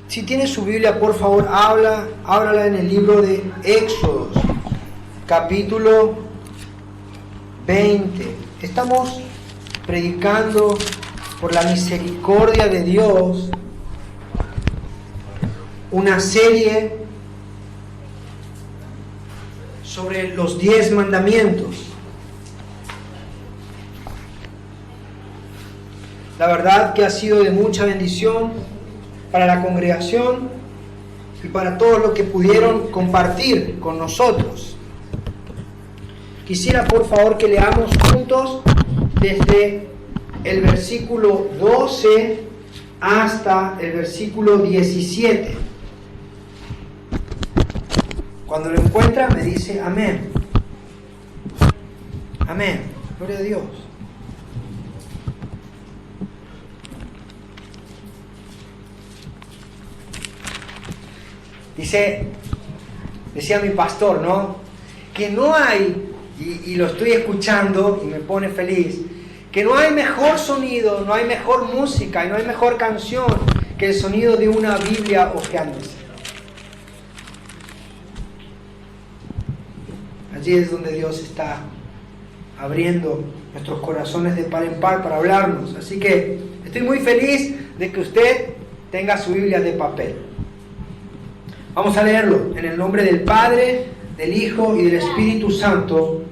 Si tiene su Biblia, por favor, ábrala en el libro de Éxodo, capítulo 20. Estamos predicando por la misericordia de Dios una serie sobre los 10 mandamientos. La verdad que ha sido de mucha bendición para la congregación y para todos los que pudieron compartir con nosotros. Quisiera por favor que leamos juntos desde el versículo 12 hasta el versículo 17. Cuando lo encuentra me dice amén. Amén. Gloria a Dios. Decía mi pastor, ¿no? Que no hay, y lo estoy escuchando y me pone feliz, que no hay mejor sonido, no hay mejor música y no hay mejor canción que el sonido de una Biblia hojeándose. Allí es donde Dios está abriendo nuestros corazones de par en par para hablarnos. Así que estoy muy feliz de que usted tenga su Biblia de papel. Vamos a leerlo en el nombre del Padre, del Hijo y del Espíritu Santo.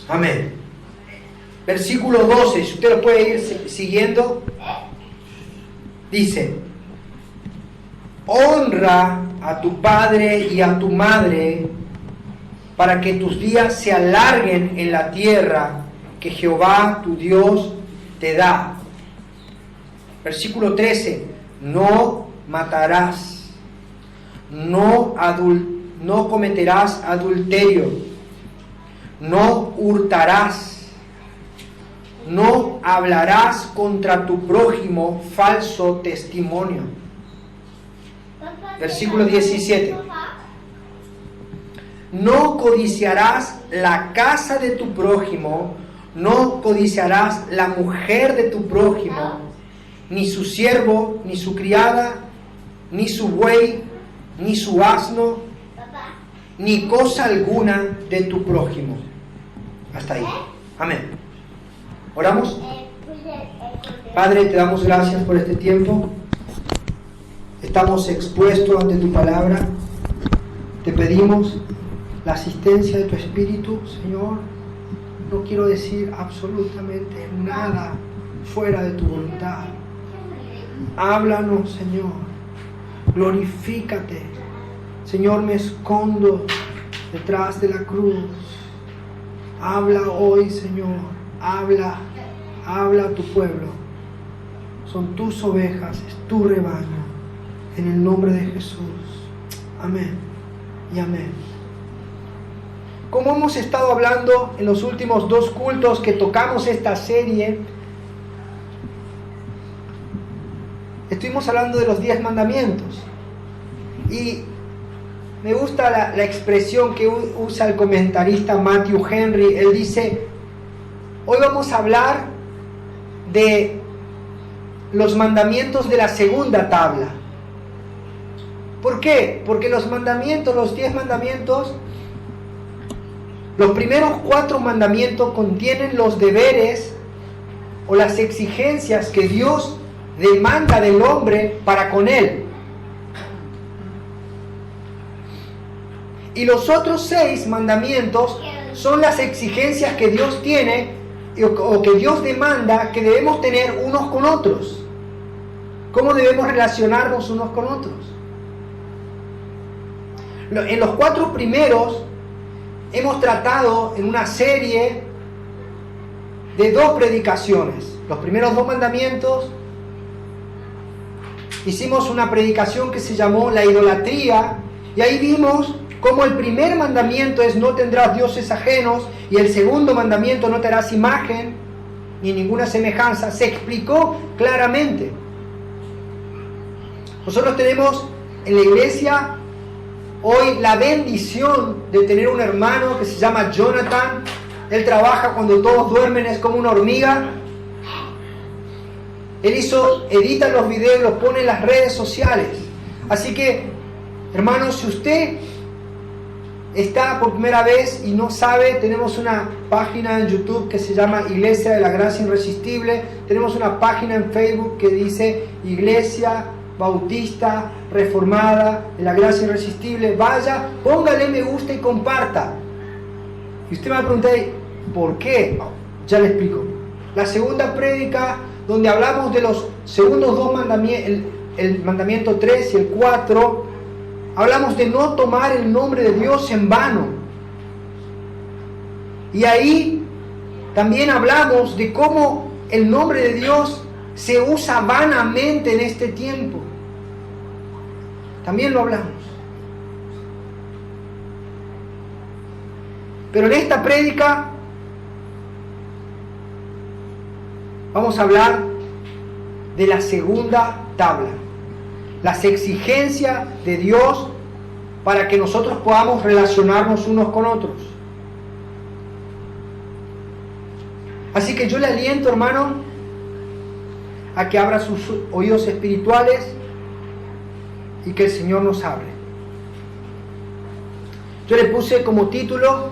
Amén. Versículo 12, si usted lo puede ir siguiendo, dice: honra a tu padre y a tu madre, para que tus días se alarguen en la tierra que Jehová tu Dios te da. Versículo 13, no matarás. No cometerás adulterio, no hurtarás, no hablarás contra tu prójimo falso testimonio. Versículo 17. No codiciarás la casa de tu prójimo, no codiciarás la mujer de tu prójimo, ni su siervo, ni su criada, ni su buey, ni su asno, ni cosa alguna de tu prójimo. Hasta ahí. Amén. ¿Oramos? Padre, te damos gracias por este tiempo. Estamos expuestos ante tu palabra. Te pedimos la asistencia de tu Espíritu, Señor. No quiero decir absolutamente nada fuera de tu voluntad. Háblanos, Señor. Glorifícate. Señor, me escondo detrás de la cruz. Habla hoy, Señor. Habla a tu pueblo. Son tus ovejas, es tu rebaño. En el nombre de Jesús. Amén y amén. Como hemos estado hablando en los últimos 2 cultos que tocamos esta serie, estuvimos hablando de los 10 mandamientos. Y me gusta la expresión que usa el comentarista Matthew Henry. Él dice: hoy vamos a hablar de los mandamientos de la segunda tabla. ¿Por qué? Porque los 10 mandamientos, los primeros 4 mandamientos contienen los deberes o las exigencias que Dios demanda del hombre para con él. Y los otros 6 mandamientos son las exigencias que Dios tiene o que Dios demanda que debemos tener unos con otros. ¿Cómo debemos relacionarnos unos con otros? En los 4 primeros hemos tratado en una serie de 2 predicaciones. Los primeros 2 mandamientos. Hicimos una predicación que se llamó la idolatría, y ahí vimos cómo el primer mandamiento es no tendrás dioses ajenos, y el segundo mandamiento no te harás imagen ni ninguna semejanza. Se explicó claramente. Nosotros tenemos en la iglesia hoy la bendición de tener un hermano que se llama Jonathan. Él trabaja cuando todos duermen, es como una hormiga. Él edita los videos y los pone en las redes sociales. Así que, hermanos, si usted está por primera vez y no sabe, tenemos una página en YouTube que se llama Iglesia de la Gracia Irresistible. Tenemos una página en Facebook que dice Iglesia Bautista Reformada de la Gracia Irresistible. Vaya, póngale me gusta y comparta. Y usted me va a preguntar, ¿por qué? Ya le explico. La segunda prédica, donde hablamos de los segundos dos mandamientos, el mandamiento 3 y el 4, hablamos de no tomar el nombre de Dios en vano. Y ahí también hablamos de cómo el nombre de Dios se usa vanamente en este tiempo. También lo hablamos. Pero en esta prédica vamos a hablar de la segunda tabla, las exigencias de Dios para que nosotros podamos relacionarnos unos con otros. Así que yo le aliento, hermano, a que abra sus oídos espirituales y que el Señor nos hable. Yo le puse como título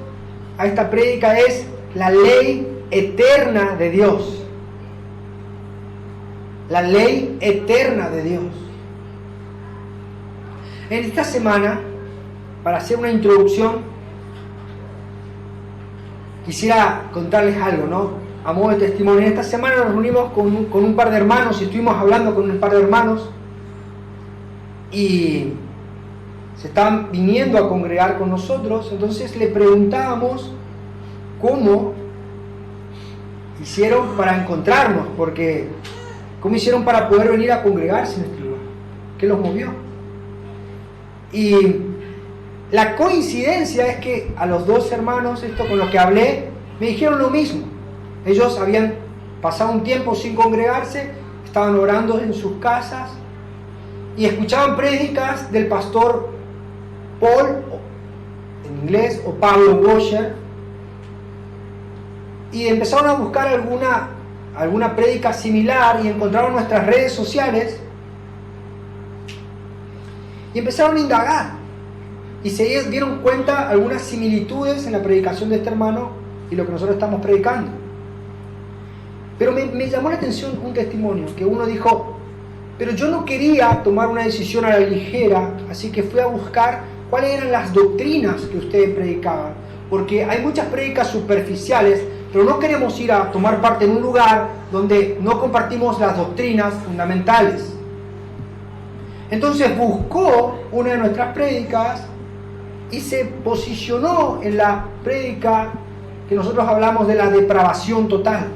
a esta prédica es la ley eterna de Dios. La ley eterna de Dios. En esta semana, para hacer una introducción, quisiera contarles algo, ¿no? A modo de testimonio. En esta semana nos reunimos con un par de hermanos y estuvimos hablando con un par de hermanos y se estaban viniendo a congregar con nosotros. Entonces le preguntábamos cómo hicieron para encontrarnos, porque cómo hicieron para poder venir a congregarse en este lugar, qué los movió. Y la coincidencia es que a los dos hermanos, con los que hablé, me dijeron lo mismo. Ellos habían pasado un tiempo sin congregarse, estaban orando en sus casas y escuchaban prédicas del pastor Paul, en inglés, o Pablo Washer, y empezaron a buscar alguna prédica similar y encontraron nuestras redes sociales y empezaron a indagar y se dieron cuenta algunas similitudes en la predicación de este hermano y lo que nosotros estamos predicando. Pero me llamó la atención un testimonio que uno dijo, pero yo no quería tomar una decisión a la ligera, así que fui a buscar cuáles eran las doctrinas que ustedes predicaban, porque hay muchas prédicas superficiales, pero no queremos ir a tomar parte en un lugar donde no compartimos las doctrinas fundamentales. Entonces buscó una de nuestras prédicas y se posicionó en la prédica que nosotros hablamos de la depravación total.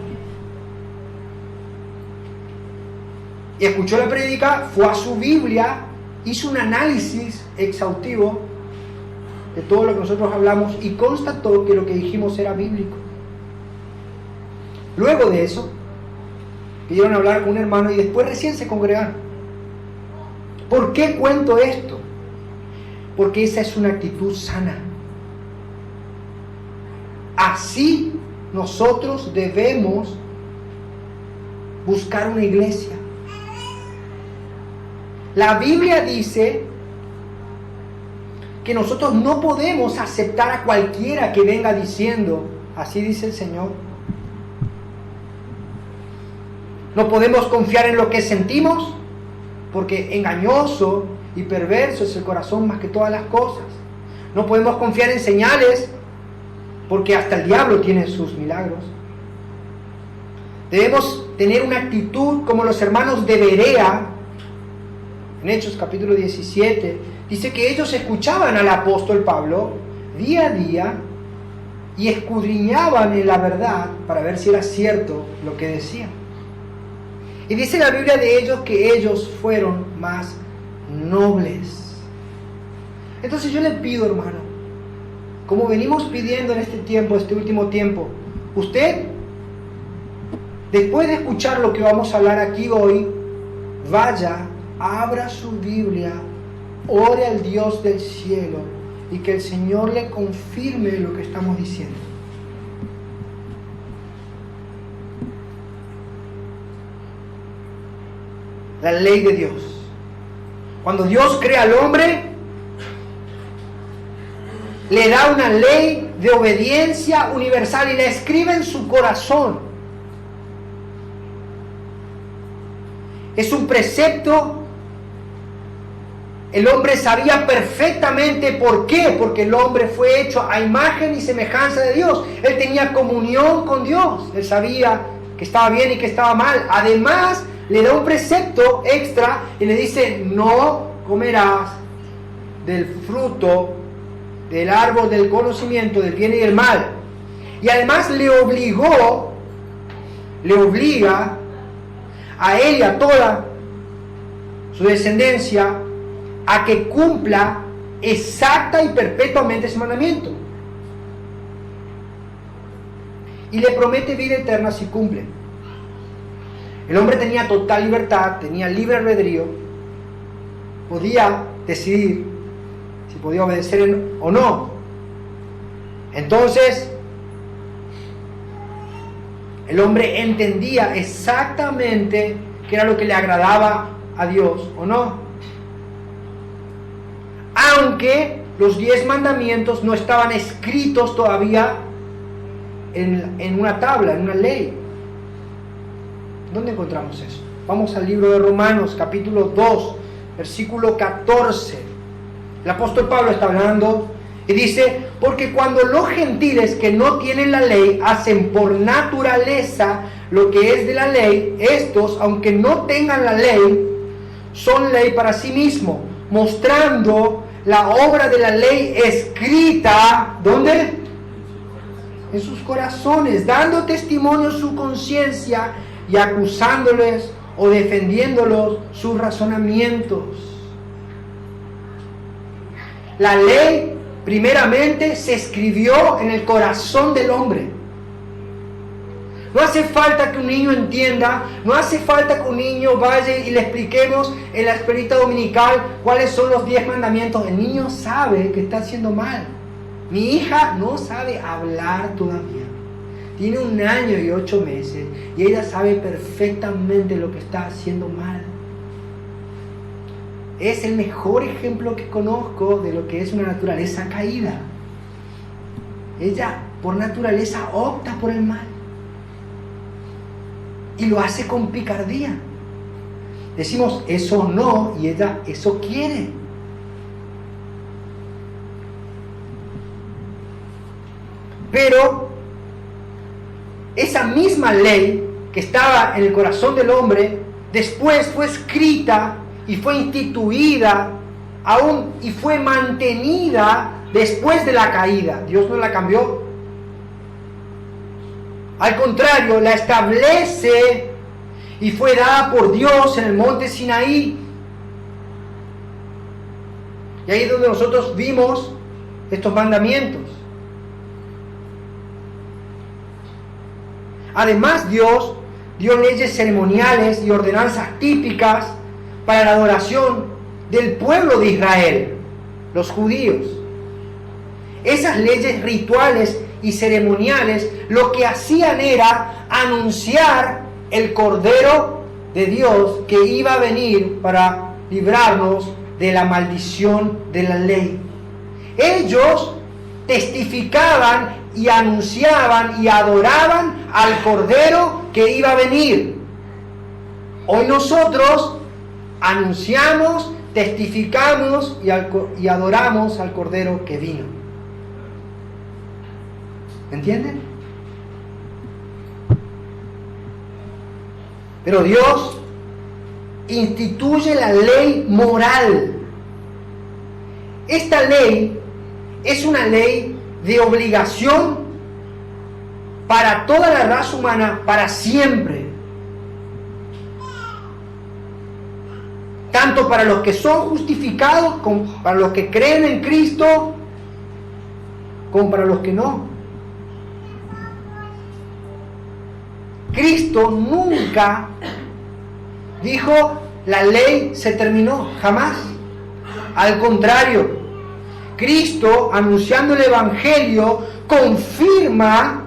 Y escuchó la prédica, fue a su Biblia, hizo un análisis exhaustivo de todo lo que nosotros hablamos y constató que lo que dijimos era bíblico. Luego de eso, pidieron hablar con un hermano y después recién se congregaron. ¿Por qué cuento esto? Porque esa es una actitud sana. Así nosotros debemos buscar una iglesia. La Biblia dice que nosotros no podemos aceptar a cualquiera que venga diciendo, así dice el Señor. No podemos confiar en lo que sentimos, porque engañoso y perverso es el corazón más que todas las cosas. No podemos confiar en señales, porque hasta el diablo tiene sus milagros. Debemos tener una actitud como los hermanos de Berea. En Hechos capítulo 17, dice que ellos escuchaban al apóstol Pablo día a día y escudriñaban en la verdad para ver si era cierto lo que decían. Y dice la Biblia de ellos que ellos fueron más nobles. Entonces yo le pido, hermano, como venimos pidiendo en este tiempo, este último tiempo, usted, después de escuchar lo que vamos a hablar aquí hoy, vaya, abra su Biblia, ore al Dios del cielo y que el Señor le confirme lo que estamos diciendo. La ley de Dios. Cuando Dios crea al hombre, le da una ley de obediencia universal y la escribe en su corazón. Es un precepto. El hombre sabía perfectamente por qué, porque el hombre fue hecho a imagen y semejanza de Dios. Él tenía comunión con Dios. Él sabía que estaba bien y que estaba mal. Además, le da un precepto extra y le dice: no comerás del fruto del árbol del conocimiento del bien y del mal. Y además le obliga a él y a toda su descendencia a que cumpla exacta y perpetuamente ese mandamiento. Y le promete vida eterna si cumple. El hombre tenía total libertad, tenía libre albedrío, podía decidir si podía obedecer o no. Entonces, el hombre entendía exactamente qué era lo que le agradaba a Dios o no. Aunque los 10 mandamientos no estaban escritos todavía en una tabla, en una ley. ¿Dónde encontramos eso? Vamos al libro de Romanos, capítulo 2, versículo 14. El apóstol Pablo está hablando y dice: porque cuando los gentiles que no tienen la ley hacen por naturaleza lo que es de la ley, estos, aunque no tengan la ley, son ley para sí mismos, mostrando la obra de la ley escrita, ¿dónde? En sus corazones, dando testimonio su conciencia y acusándoles o defendiéndolos sus razonamientos. La ley primeramente se escribió en el corazón del hombre. No hace falta que un niño entienda, no hace falta que un niño vaya y le expliquemos en la escuelita dominical cuáles son los 10 mandamientos. El niño sabe que está haciendo mal. Mi hija no sabe hablar todavía. Tiene 1 año y 8 meses y ella sabe perfectamente lo que está haciendo mal. Es el mejor ejemplo que conozco de lo que es una naturaleza caída. Ella por naturaleza opta por el mal. Y lo hace con picardía. Decimos eso no y ella eso quiere. Pero esa misma ley que estaba en el corazón del hombre después fue escrita y fue instituida aún y fue mantenida después de la caída. Dios no la cambió. Al contrario, la establece y fue dada por Dios en el monte Sinaí. Y ahí es donde nosotros vimos estos mandamientos. Además, Dios dio leyes ceremoniales y ordenanzas típicas para la adoración del pueblo de Israel, los judíos. Esas leyes rituales y ceremoniales lo que hacían era anunciar el Cordero de Dios que iba a venir para librarnos de la maldición de la ley. Ellos testificaban y anunciaban y adoraban al Cordero que iba a venir. Hoy nosotros anunciamos, testificamos y adoramos al Cordero que vino. ¿Entienden? Pero Dios instituye la ley moral. Esta ley es una ley de obligación para toda la raza humana para siempre. Tanto para los que son justificados, como para los que creen en Cristo, como para los que no. Cristo nunca dijo la ley se terminó, jamás. Al contrario, Cristo, anunciando el Evangelio, confirma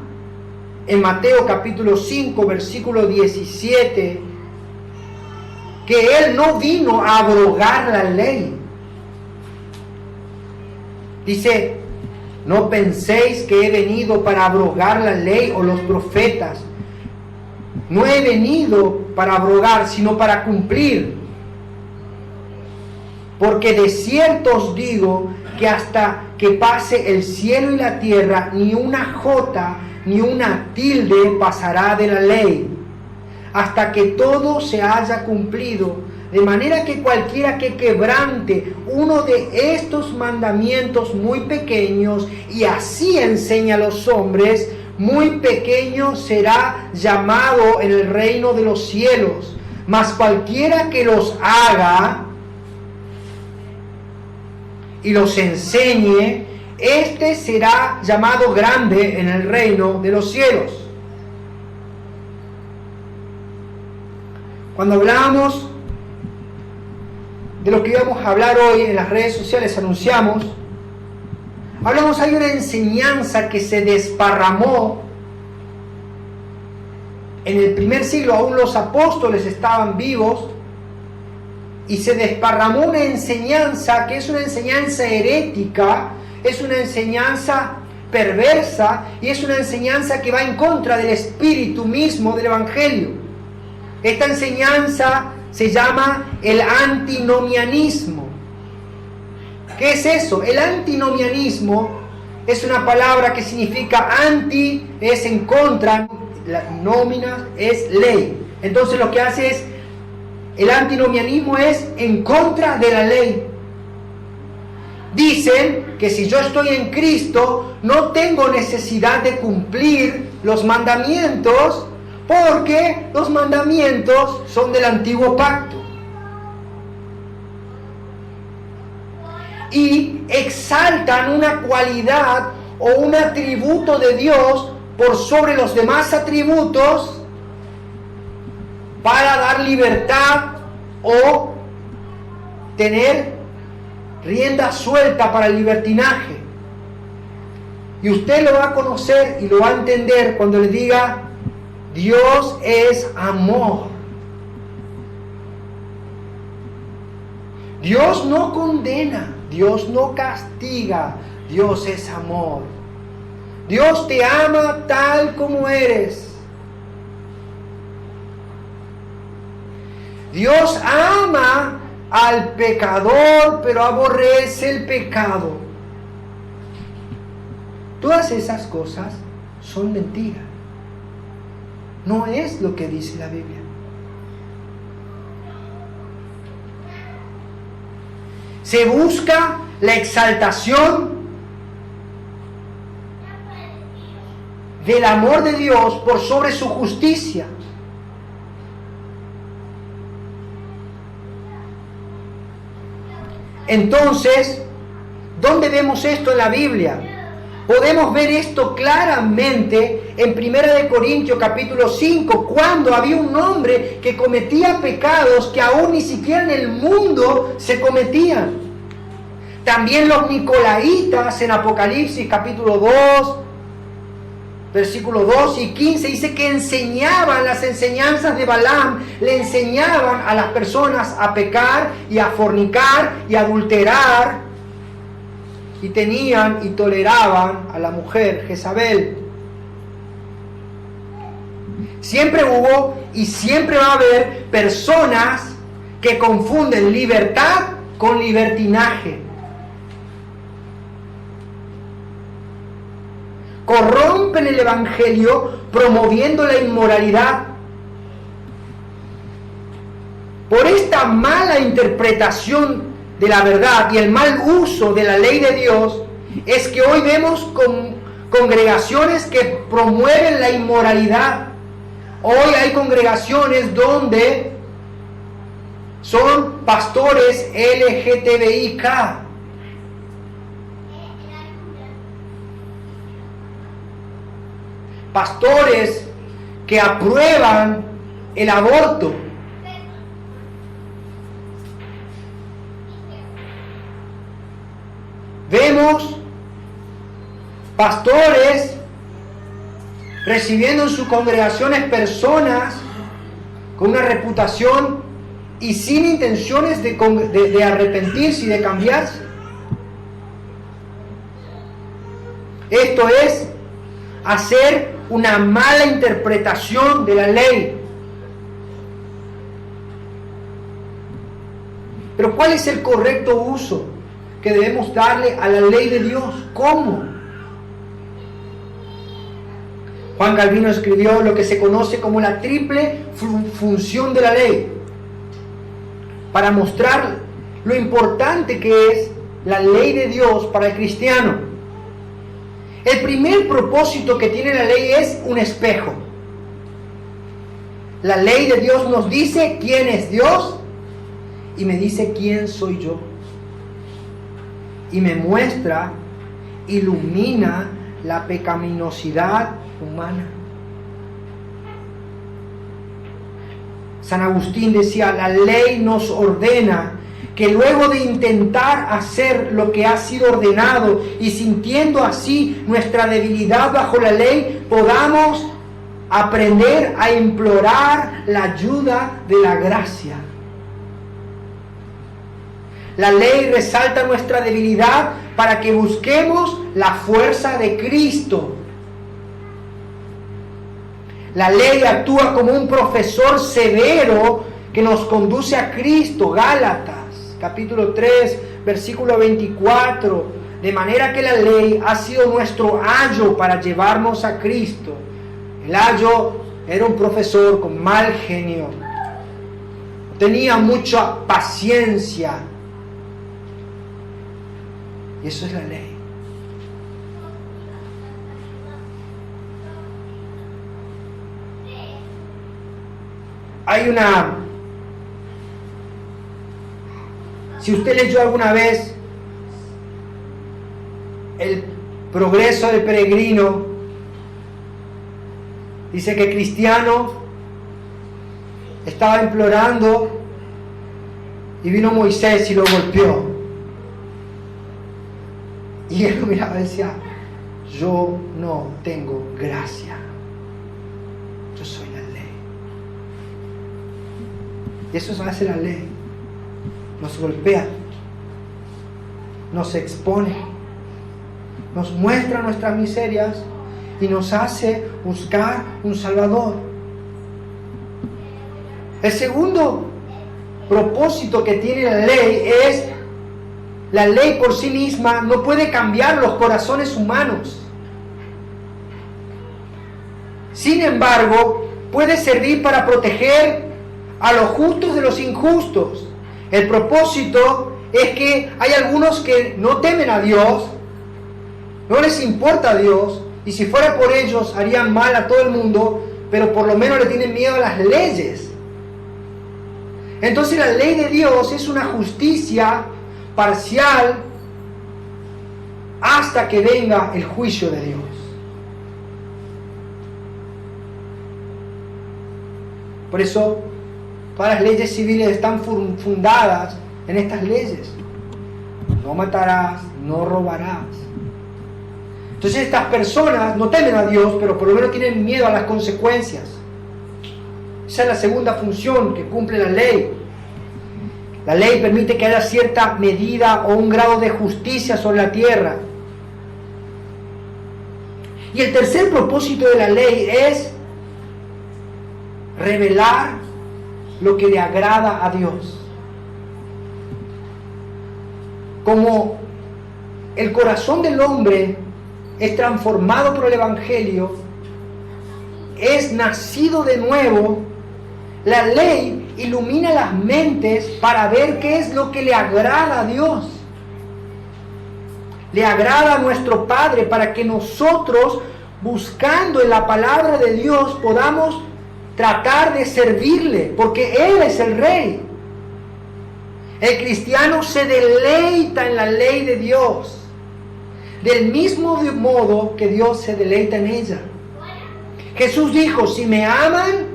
en Mateo capítulo 5, versículo 17, que Él no vino a abrogar la ley. Dice, no penséis que he venido para abrogar la ley o los profetas. No he venido para abrogar, sino para cumplir. Porque de cierto os digo que hasta que pase el cielo y la tierra, ni una jota ni una tilde pasará de la ley, hasta que todo se haya cumplido. De manera que cualquiera que quebrante uno de estos mandamientos muy pequeños y así enseña a los hombres, muy pequeño será llamado en el reino de los cielos. Mas cualquiera que los haga y los enseñe, este será llamado grande en el reino de los cielos. Cuando hablamos de lo que íbamos a hablar hoy en las redes sociales, hablamos, hay una enseñanza que se desparramó en el primer siglo, aún los apóstoles estaban vivos, y se desparramó una enseñanza que es una enseñanza herética, es una enseñanza perversa y es una enseñanza que va en contra del espíritu mismo del Evangelio. Esta enseñanza se llama el antinomianismo. ¿Qué es eso? El antinomianismo es una palabra que significa anti, es en contra, la nómina es ley. Entonces lo que hace es, el antinomianismo es en contra de la ley. Dicen que si yo estoy en Cristo, no tengo necesidad de cumplir los mandamientos, porque los mandamientos son del antiguo pacto. Y exaltan una cualidad o un atributo de Dios por sobre los demás atributos para dar libertad o tener rienda suelta para el libertinaje. Y usted lo va a conocer y lo va a entender cuando le diga, Dios es amor. Dios no condena, Dios no castiga, Dios es amor. Dios te ama tal como eres. Dios ama al pecador, pero aborrece el pecado. Todas esas cosas son mentiras. No es lo que dice la Biblia. Se busca la exaltación del amor de Dios por sobre su justicia. Entonces, ¿dónde vemos esto en la Biblia? Podemos ver esto claramente en 1 Corintios capítulo 5, cuando había un hombre que cometía pecados que aún ni siquiera en el mundo se cometían. También los nicolaitas en Apocalipsis capítulo 2, versículos 2 y 15, dice que enseñaban las enseñanzas de Balaam, le enseñaban a las personas a pecar y a fornicar y a adulterar, y tenían y toleraban a la mujer Jezabel. Siempre hubo y siempre va a haber personas que confunden libertad con libertinaje. Corrompen el Evangelio promoviendo la inmoralidad. Por esta mala interpretación de la verdad y el mal uso de la ley de Dios, es que hoy vemos congregaciones que promueven la inmoralidad. Hoy hay congregaciones donde son pastores LGTBIK. Pastores que aprueban el aborto. Vemos pastores recibiendo en sus congregaciones personas con una reputación y sin intenciones de arrepentirse y de cambiarse. Esto es hacer una mala interpretación de la ley. Pero ¿cuál es el correcto uso que debemos darle a la ley de Dios? ¿Cómo? Juan Calvino escribió lo que se conoce como la triple función de la ley, para mostrar lo importante que es la ley de Dios para el cristiano. El primer propósito que tiene la ley es un espejo. La ley de Dios nos dice quién es Dios y me dice quién soy yo. Y me muestra, ilumina la pecaminosidad humana. San Agustín decía, la ley nos ordena que luego de intentar hacer lo que ha sido ordenado y sintiendo así nuestra debilidad bajo la ley, podamos aprender a implorar la ayuda de la gracia. La ley resalta nuestra debilidad para que busquemos la fuerza de Cristo. La ley actúa como un profesor severo que nos conduce a Cristo. Gálatas, capítulo 3, versículo 24. De manera que la ley ha sido nuestro ayo para llevarnos a Cristo. El ayo era un profesor con mal genio. Tenía mucha paciencia. Y eso es la ley. Hay una... Si usted leyó alguna vez El progreso del peregrino, dice que Cristiano estaba implorando y vino Moisés y lo golpeó. Y él lo miraba y decía, yo no tengo gracia, yo soy la ley. Y eso hace la ley. Nos golpea, nos expone, nos muestra nuestras miserias y nos hace buscar un Salvador. El segundo propósito que tiene la ley es: la ley por sí misma no puede cambiar los corazones humanos. Sin embargo, puede servir para proteger a los justos de los injustos. El propósito es que hay algunos que no temen a Dios, no les importa a Dios, y si fuera por ellos harían mal a todo el mundo, pero por lo menos le tienen miedo a las leyes. Entonces la ley de Dios es una justicia parcial hasta que venga el juicio de Dios. Por eso todas las leyes civiles están fundadas en estas leyes. No matarás, no robarás. Entonces estas personas no temen a Dios, pero por lo menos tienen miedo a las consecuencias. Esa es la segunda función que cumple la ley. La ley permite que haya cierta medida o un grado de justicia sobre la tierra. Y el tercer propósito de la ley es revelar lo que le agrada a Dios. Como el corazón del hombre es transformado por el Evangelio, es nacido de nuevo, la ley ilumina las mentes para ver qué es lo que le agrada a Dios. Le agrada a nuestro Padre, para que nosotros, buscando en la palabra de Dios, podamos tratar de servirle, porque Él es el Rey. El cristiano se deleita en la ley de Dios, del mismo modo que Dios se deleita en ella. Jesús dijo, si me aman,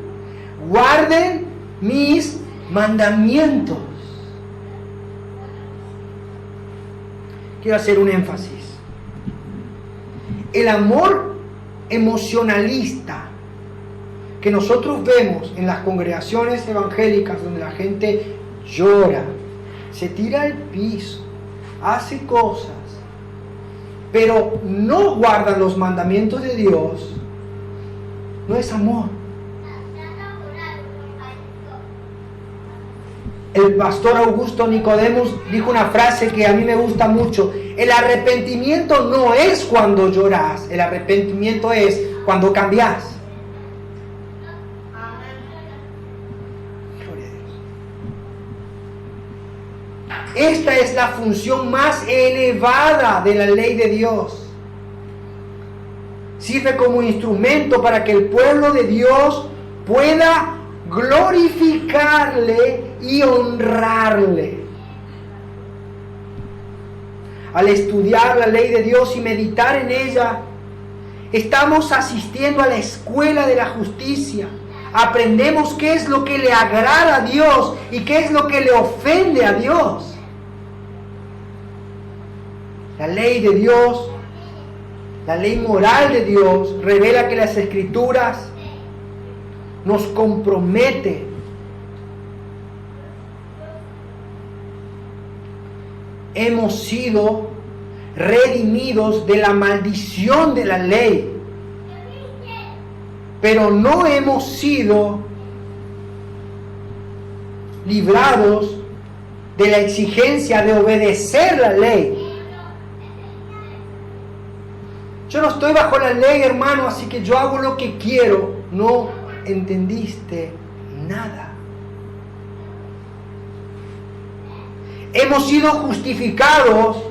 guarden mis mandamientos. Quiero hacer un énfasis. El amor emocionalista que nosotros vemos en las congregaciones evangélicas donde la gente llora, se tira al piso, hace cosas, pero no guardan los mandamientos de Dios, no es amor. El pastor Augusto Nicodemus dijo una frase que a mí me gusta mucho: el arrepentimiento no es cuando lloras, el arrepentimiento es cuando cambias. Gloria a Dios. Esta es la función más elevada de la ley de Dios. Sirve como instrumento para que el pueblo de Dios pueda glorificarle y honrarle. Al estudiar la ley de Dios y meditar en ella, estamos asistiendo a la escuela de la justicia. Aprendemos qué es lo que le agrada a Dios y qué es lo que le ofende a Dios. La ley de Dios, la ley moral de Dios, revela que las Escrituras nos compromete hemos sido redimidos de la maldición de la ley, pero no hemos sido librados de la exigencia de obedecer la ley. Yo no estoy bajo la ley, hermano, así que yo hago lo que quiero. No entendiste nada. Hemos sido justificados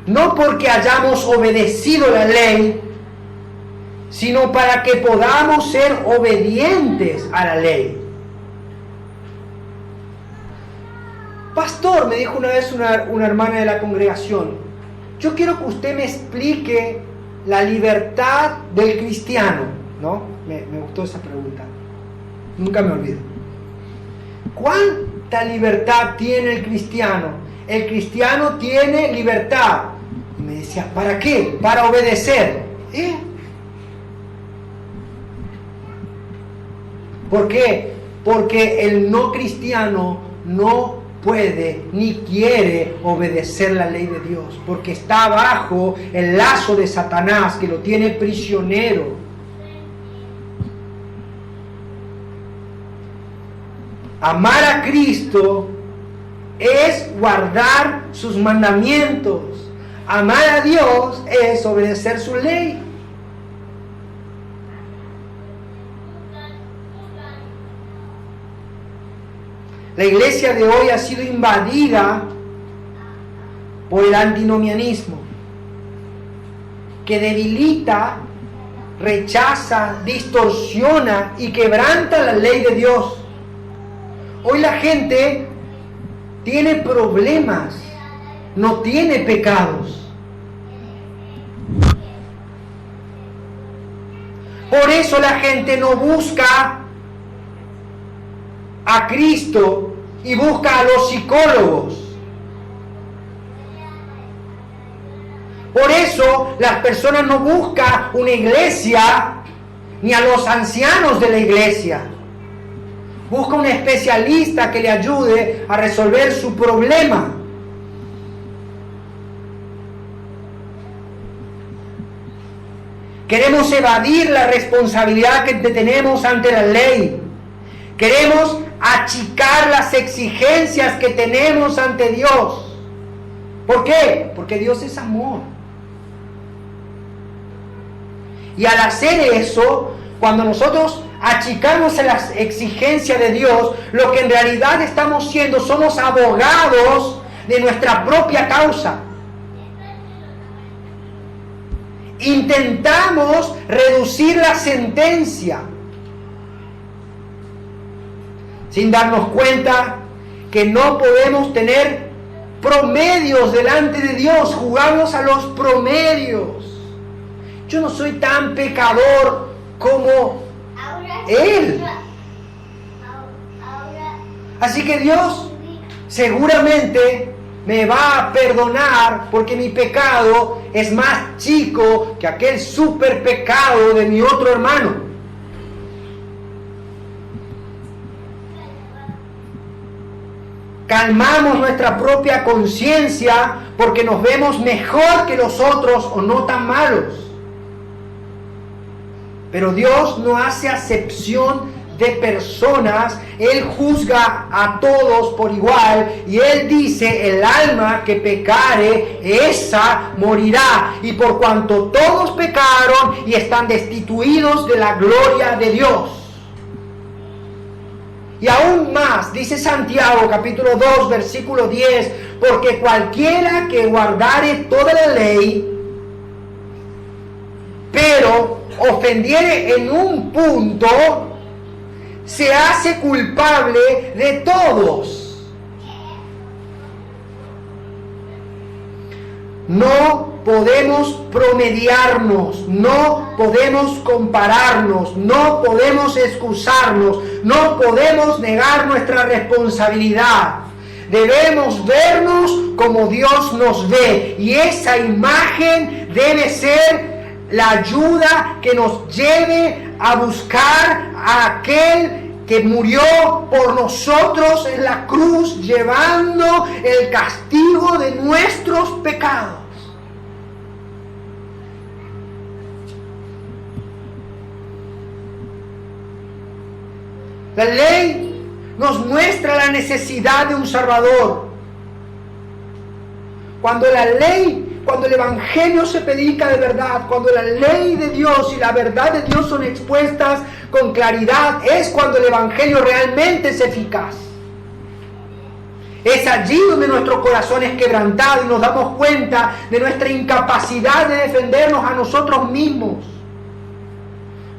no porque hayamos obedecido la ley, sino para que podamos ser obedientes a la ley. Pastor, me dijo una vez una hermana de la congregación, yo quiero que usted me explique la libertad del cristiano, ¿no? Me gustó esa pregunta. Nunca me olvido. ¿Cuánta libertad tiene el cristiano? El cristiano tiene libertad. Y me decía, ¿para qué? Para obedecer. ¿Por qué? Porque el no cristiano no puede ni quiere obedecer la ley de Dios, porque está bajo el lazo de Satanás que lo tiene prisionero. Amar a Cristo es guardar sus mandamientos. Amar a Dios es obedecer su ley. La iglesia de hoy ha sido invadida por el antinomianismo, que debilita, rechaza, distorsiona y quebranta la ley de Dios. Hoy la gente tiene problemas, no tiene pecados. Por eso la gente no busca a Cristo y busca a los psicólogos. Por eso las personas no buscan una iglesia ni a los ancianos de la iglesia. Busca un especialista que le ayude a resolver su problema. Queremos evadir la responsabilidad que tenemos ante la ley. Queremos achicar las exigencias que tenemos ante Dios. ¿Por qué? Porque Dios es amor. Y al hacer eso, cuando nosotros achicamos las exigencias de Dios, lo que en realidad estamos siendo, somos abogados de nuestra propia causa. Intentamos reducir la sentencia, sin darnos cuenta que no podemos tener promedios delante de Dios. Jugamos a los promedios. Yo no soy tan pecador como Él. Así que Dios seguramente me va a perdonar porque mi pecado es más chico que aquel super pecado de mi otro hermano. Calmamos nuestra propia conciencia porque nos vemos mejor que los otros o no tan malos. Pero Dios no hace acepción de personas. Él juzga a todos por igual y Él dice: el alma que pecare, esa morirá. Y por cuanto todos pecaron y están destituidos de la gloria de Dios. Y aún más, dice Santiago capítulo 2 versículo 10, porque cualquiera que guardare toda la ley, pero ofendiere en un punto, se hace culpable de todos. No podemos promediarnos, no podemos compararnos, no podemos excusarnos, no podemos negar nuestra responsabilidad. Debemos vernos como Dios nos ve, y esa imagen debe ser la ayuda que nos lleve a buscar a aquel que murió por nosotros en la cruz, llevando el castigo de nuestros pecados. La ley nos muestra la necesidad de un Salvador. Cuando el Evangelio se predica de verdad, cuando la ley de Dios y la verdad de Dios son expuestas con claridad, es cuando el Evangelio realmente es eficaz. Es allí donde nuestro corazón es quebrantado y nos damos cuenta de nuestra incapacidad de defendernos a nosotros mismos.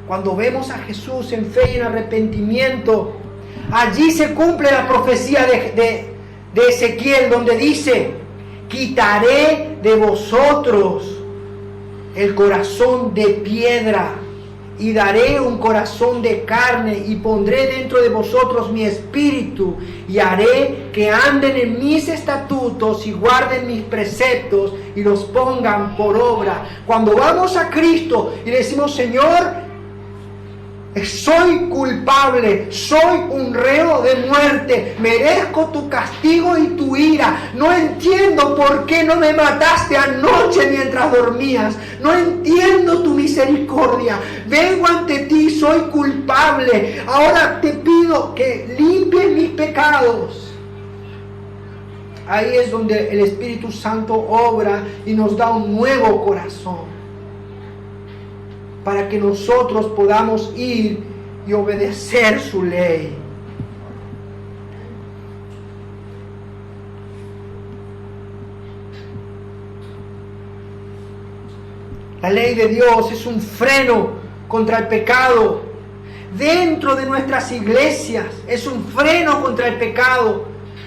Cuando vemos a Jesús en fe y en arrepentimiento, allí se cumple la profecía de Ezequiel, donde dice: quitaré de vosotros el corazón de piedra y daré un corazón de carne, y pondré dentro de vosotros mi espíritu y haré que anden en mis estatutos y guarden mis preceptos y los pongan por obra. Cuando vamos a Cristo y le decimos: Señor, soy culpable, soy un reo de muerte, merezco tu castigo y tu ira, no entiendo por qué no me mataste anoche mientras dormías, no entiendo tu misericordia, vengo ante ti, soy culpable, ahora te pido que limpies mis pecados. Ahí es donde el Espíritu Santo obra y nos da un nuevo corazón, para que nosotros podamos ir y obedecer su ley. La ley de Dios es un freno contra el pecado. Dentro de nuestras iglesias es un freno contra el pecado.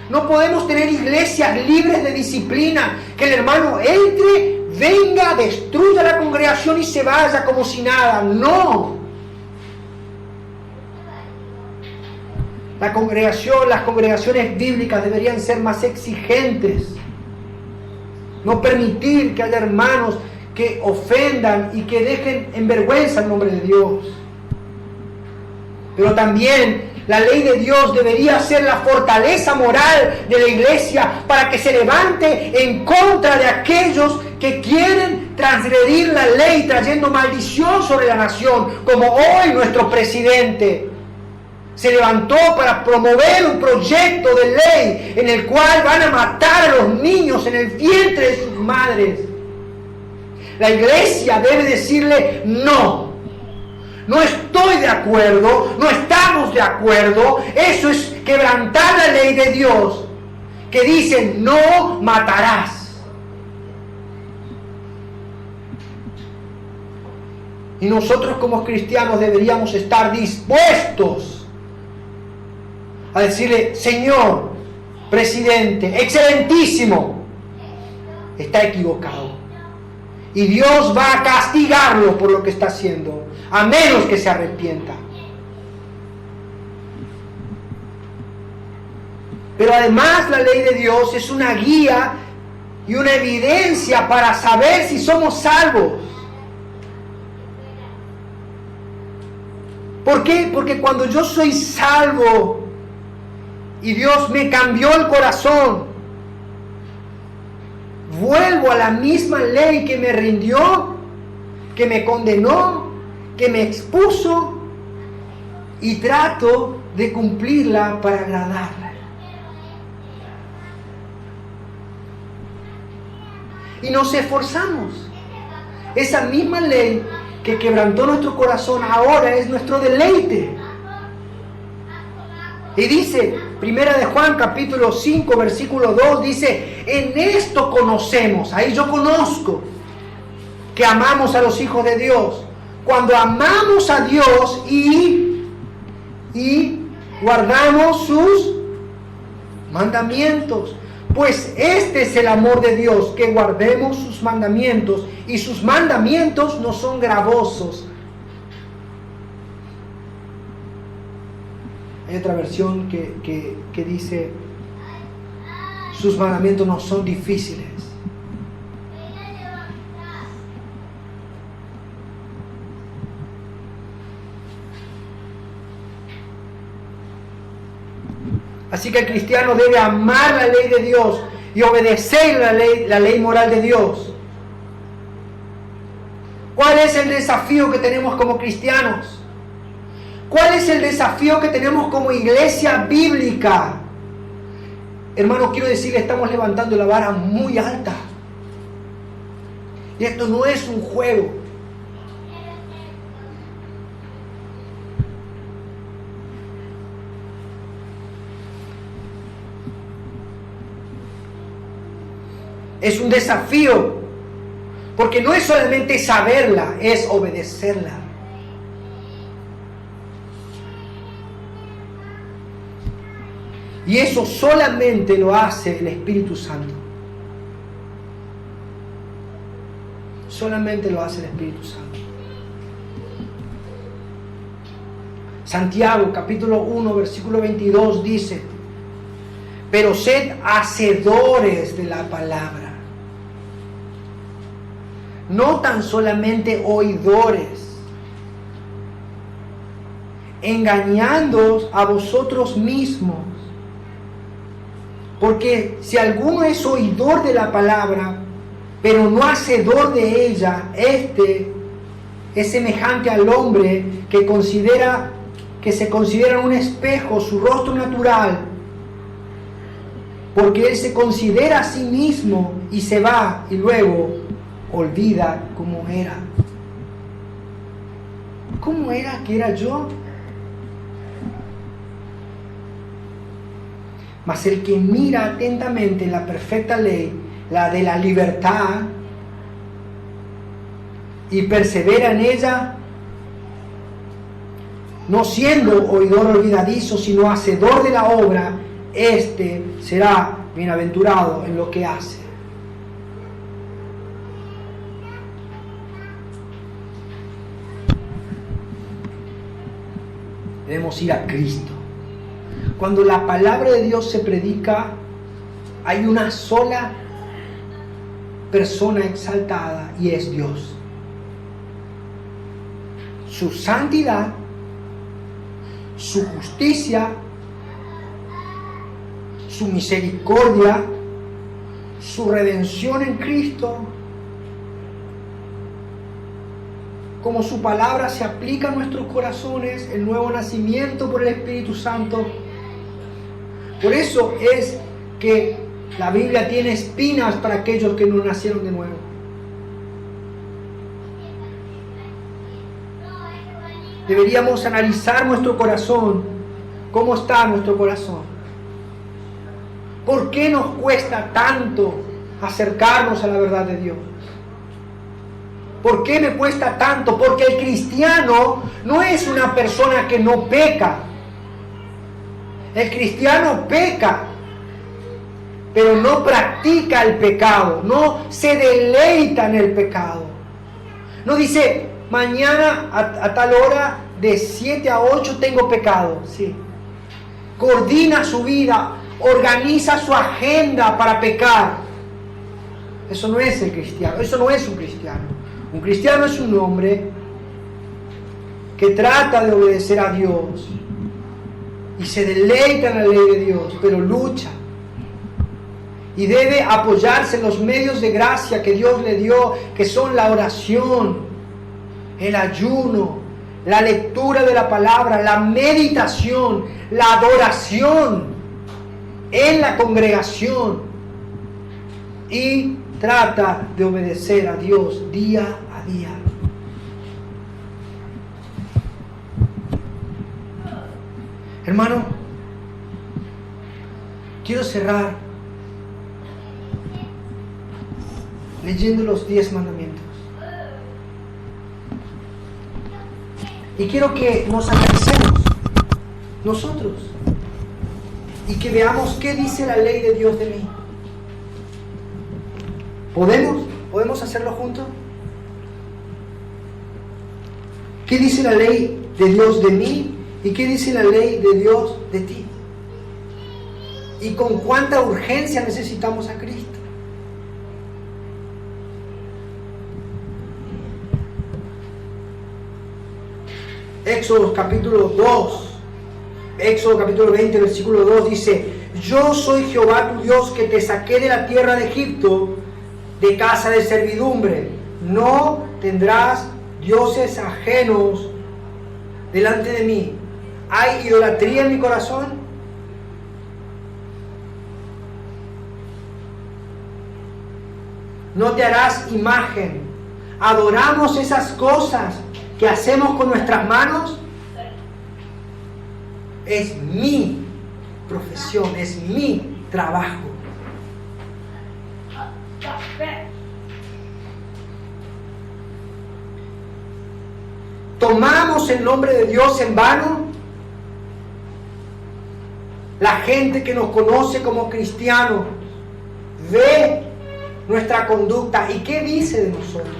No podemos tener iglesias libres de disciplina, que el hermano entre, venga, destruya la congregación y se vaya como si nada. No. Las congregaciones bíblicas deberían ser más exigentes. No permitir que haya hermanos que ofendan y que dejen en vergüenza el nombre de Dios. Pero también la ley de Dios debería ser la fortaleza moral de la iglesia para que se levante en contra de aquellos que quieren transgredir la ley, trayendo maldición sobre la nación, como hoy nuestro presidente se levantó para promover un proyecto de ley en el cual van a matar a los niños en el vientre de sus madres. La iglesia debe decirle: no, no estoy de acuerdo, no estamos de acuerdo. Eso es quebrantar la ley de Dios, que dice: no matarás. Y nosotros como cristianos deberíamos estar dispuestos a decirle: Señor, presidente, excelentísimo, está equivocado. Y Dios va a castigarlo por lo que está haciendo, a menos que se arrepienta. Pero además la ley de Dios es una guía y una evidencia para saber si somos salvos. ¿Por qué? Porque cuando yo soy salvo y Dios me cambió el corazón, vuelvo a la misma ley que me rindió, que me condenó, que me expuso, y trato de cumplirla para agradarla. Y nos esforzamos. Esa misma ley que quebrantó nuestro corazón ahora es nuestro deleite. Y dice, Primera de Juan capítulo 5 versículo 2, dice, en esto conocemos, ahí yo conozco que amamos a los hijos de Dios, cuando amamos a Dios y guardamos sus mandamientos. Pues este es el amor de Dios, que guardemos sus mandamientos, y sus mandamientos no son gravosos. Hay otra versión que dice, sus mandamientos no son difíciles. Así que el cristiano debe amar la ley de Dios y obedecer la ley moral de Dios. ¿Cuál es el desafío que tenemos como cristianos? ¿Cuál es el desafío que tenemos como iglesia bíblica? Hermanos, quiero decirles, estamos levantando la vara muy alta. Y esto no es un juego. Es un desafío, porque no es solamente saberla, es obedecerla. Y eso solamente lo hace el Espíritu Santo. Solamente lo hace el Espíritu Santo. Santiago capítulo 1 versículo 22 dice, pero sed hacedores de la palabra, no tan solamente oidores, engañándoos a vosotros mismos. Porque si alguno es oidor de la palabra, pero no hacedor de ella, este es semejante al hombre que se considera un espejo su rostro natural, porque él se considera a sí mismo y se va y luego olvida cómo era. ¿Cómo era que era yo? Mas el que mira atentamente la perfecta ley, la de la libertad, y persevera en ella, no siendo oidor olvidadizo, sino hacedor de la obra, este será bienaventurado en lo que hace. Debemos ir a Cristo. Cuando la palabra de Dios se predica, hay una sola persona exaltada y es Dios. Su santidad, su justicia, su misericordia, su redención en Cristo, como su palabra se aplica a nuestros corazones, el nuevo nacimiento por el Espíritu Santo. Por eso es que la Biblia tiene espinas para aquellos que no nacieron de nuevo. Deberíamos analizar nuestro corazón. ¿Cómo está nuestro corazón? ¿Por qué nos cuesta tanto acercarnos a la verdad de Dios? ¿Por qué me cuesta tanto? Porque el cristiano no es una persona que no peca. El cristiano peca, pero no practica el pecado, no se deleita en el pecado. No dice, mañana a tal hora de 7 a 8 tengo pecado. Sí. Coordina su vida. organiza su agenda para pecar. Eso no es el cristiano, eso no es un cristiano. Un cristiano es un hombre que trata de obedecer a Dios y se deleita en la ley de Dios, pero lucha. Y debe apoyarse en los medios de gracia que Dios le dio, que son la oración, el ayuno, la lectura de la palabra, la meditación, la adoración en la congregación. Y trata de obedecer a Dios día a día. Hermano, quiero cerrar leyendo los 10 mandamientos. Y quiero que nos analicemos nosotros y que veamos qué dice la ley de Dios de mí. ¿Podemos hacerlo juntos? ¿Qué dice la ley de Dios de mí y qué dice la ley de Dios de ti? ¿Y con cuánta urgencia necesitamos a Cristo? Éxodo capítulo 2, Éxodo capítulo 20, versículo 2 dice: Yo soy Jehová tu Dios que te saqué de la tierra de Egipto, de casa de servidumbre. No tendrás dioses ajenos delante de mí. ¿Hay idolatría en mi corazón? No te harás imagen. ¿Adoramos esas cosas que hacemos con nuestras manos? Es mi profesión, es mi trabajo. ¿Tomamos el nombre de Dios en vano? La gente que nos conoce como cristianos ve nuestra conducta y ¿qué dice de nosotros?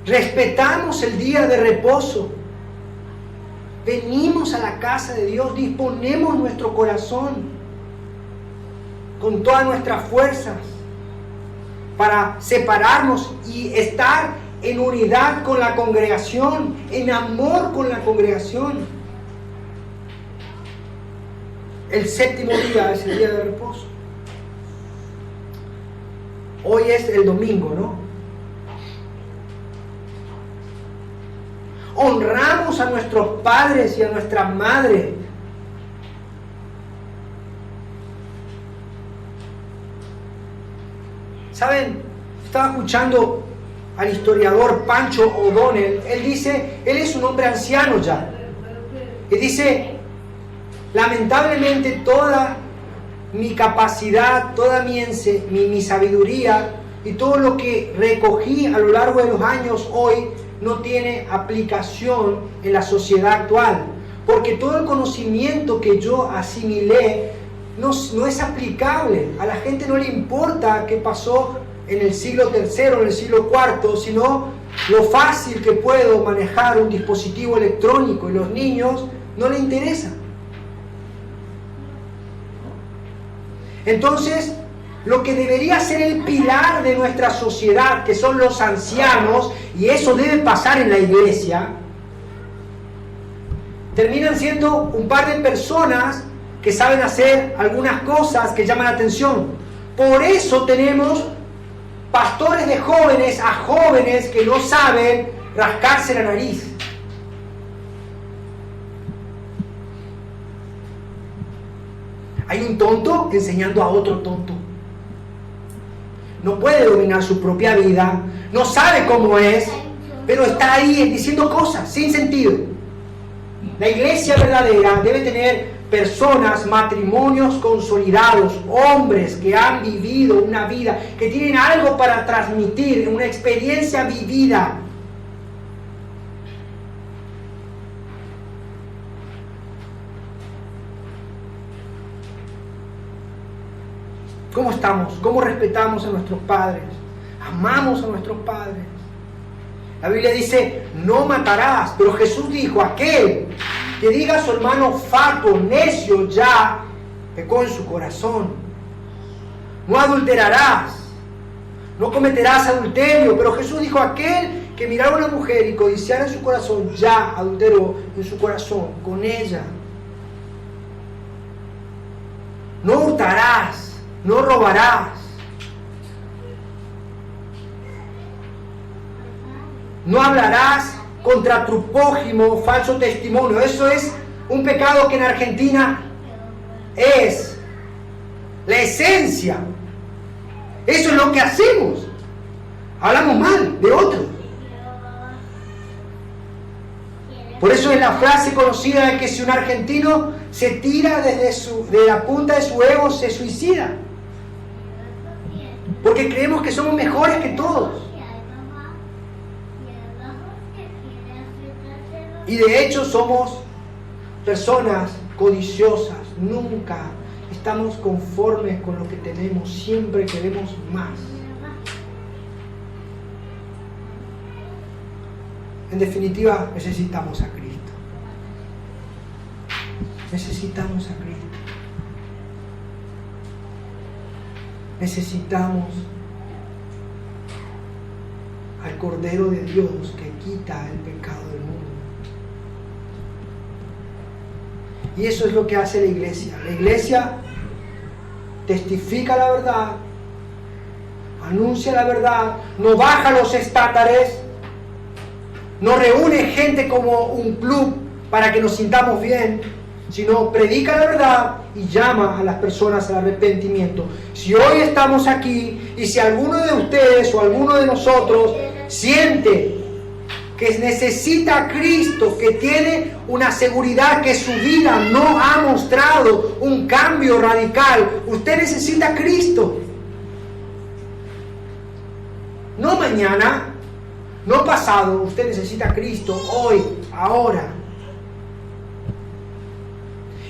Respetamos el día de reposo. Venimos a la casa de Dios, disponemos nuestro corazón con todas nuestras fuerzas para separarnos y estar en unidad con la congregación, en amor con la congregación. El séptimo día es el día de reposo. Hoy es el domingo, ¿no? Honramos a nuestros padres y a nuestras madres. ¿Saben? Estaba escuchando al historiador Pancho O'Donnell. Él dice, él es un hombre anciano ya. Y dice, lamentablemente toda mi capacidad, toda mi sabiduría y todo lo que recogí a lo largo de los años hoy no tiene aplicación en la sociedad actual, porque todo el conocimiento que yo asimilé no es aplicable. A la gente no le importa qué pasó en el siglo III, en el siglo IV, sino lo fácil que puedo manejar un dispositivo electrónico, y los niños no les interesa. Entonces, lo que debería ser el pilar de nuestra sociedad, que son los ancianos, y eso debe pasar en la iglesia, terminan siendo un par de personas que saben hacer algunas cosas que llaman la atención. Por eso tenemos pastores de jóvenes a jóvenes que no saben rascarse la nariz. Hay un tonto enseñando a otro tonto. No puede dominar su propia vida, no sabe cómo es, pero está ahí diciendo cosas sin sentido. La iglesia verdadera debe tener personas, matrimonios consolidados, hombres que han vivido una vida, que tienen algo para transmitir, una experiencia vivida. ¿Cómo estamos? ¿Cómo respetamos a nuestros padres? ¿Amamos a nuestros padres? La Biblia dice, no matarás. Pero Jesús dijo, aquel que diga a su hermano fatuo, necio, ya pecó en su corazón. No adulterarás, no cometerás adulterio. Pero Jesús dijo, aquel que mirara a una mujer y codiciara en su corazón, ya adulteró en su corazón con ella. No hurtarás, no robarás. No hablarás contra tu prójimo falso testimonio. Eso es un pecado que en Argentina es la esencia. Eso es lo que hacemos. Hablamos mal de otros. Por eso es la frase conocida de que si un argentino se tira de la punta de su ego, se suicida. Porque creemos que somos mejores que todos. Y de hecho somos personas codiciosas. Nunca estamos conformes con lo que tenemos. Siempre queremos más. En definitiva, necesitamos a Cristo. Necesitamos a Cristo. Necesitamos al Cordero de Dios que quita el pecado del mundo. Y eso es lo que hace la iglesia. La iglesia testifica la verdad, anuncia la verdad, no baja los estándares, no reúne gente como un club para que nos sintamos bien, sino predica la verdad y llama a las personas al arrepentimiento. Si hoy estamos aquí y si alguno de ustedes o alguno de nosotros siente que necesita a Cristo, que tiene una seguridad que su vida no ha mostrado un cambio radical, usted necesita a Cristo. No mañana, no pasado, usted necesita a Cristo hoy, ahora.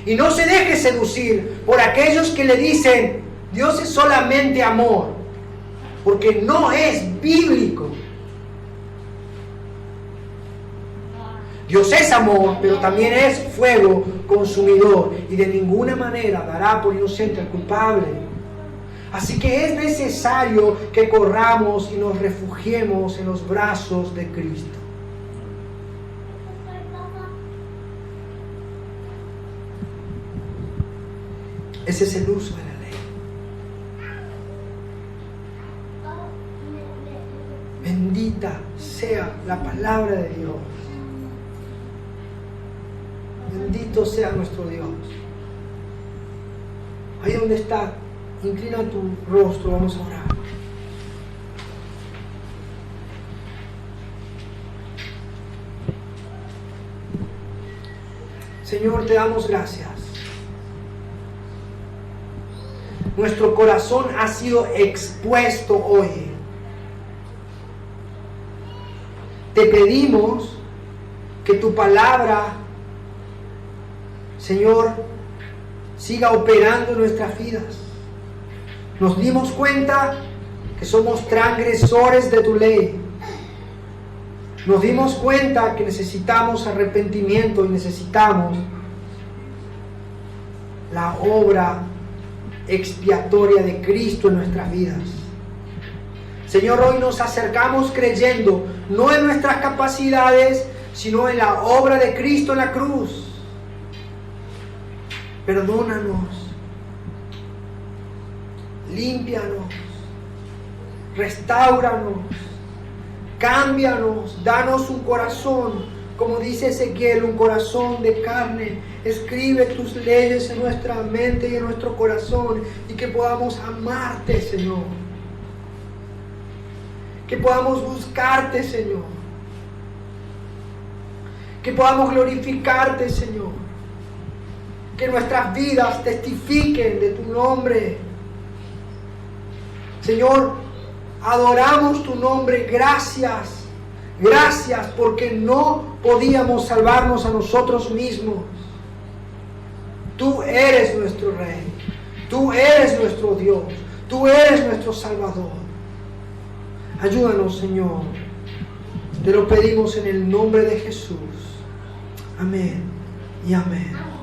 Y no se deje seducir por aquellos que le dicen, Dios es solamente amor, porque no es bíblico. Dios es amor, pero también es fuego consumidor y de ninguna manera dará por inocente al culpable. Así que es necesario que corramos y nos refugiemos en los brazos de Cristo. Ese es el uso de la ley. Bendita sea la palabra de Dios. Bendito sea nuestro Dios. Ahí donde está, inclina tu rostro, vamos a orar. Señor, te damos gracias. Nuestro corazón ha sido expuesto hoy. Te pedimos que tu palabra, Señor, siga operando en nuestras vidas. Nos dimos cuenta que somos transgresores de tu ley. Nos dimos cuenta que necesitamos arrepentimiento y necesitamos la obra expiatoria de Cristo en nuestras vidas. Señor, hoy nos acercamos creyendo no en nuestras capacidades, sino en la obra de Cristo en la cruz. Perdónanos, límpianos, restáuranos, cámbianos, danos un corazón, como dice Ezequiel, un corazón de carne. Escribe tus leyes en nuestra mente y en nuestro corazón y que podamos amarte, Señor. Que podamos buscarte, Señor. Que podamos glorificarte, Señor. Que nuestras vidas testifiquen de tu nombre. Señor, adoramos tu nombre. Gracias. Gracias porque no podíamos salvarnos a nosotros mismos. Tú eres nuestro Rey. Tú eres nuestro Dios. Tú eres nuestro Salvador. Ayúdanos, Señor, Te lo pedimos en el nombre de Jesús. Amén y amén.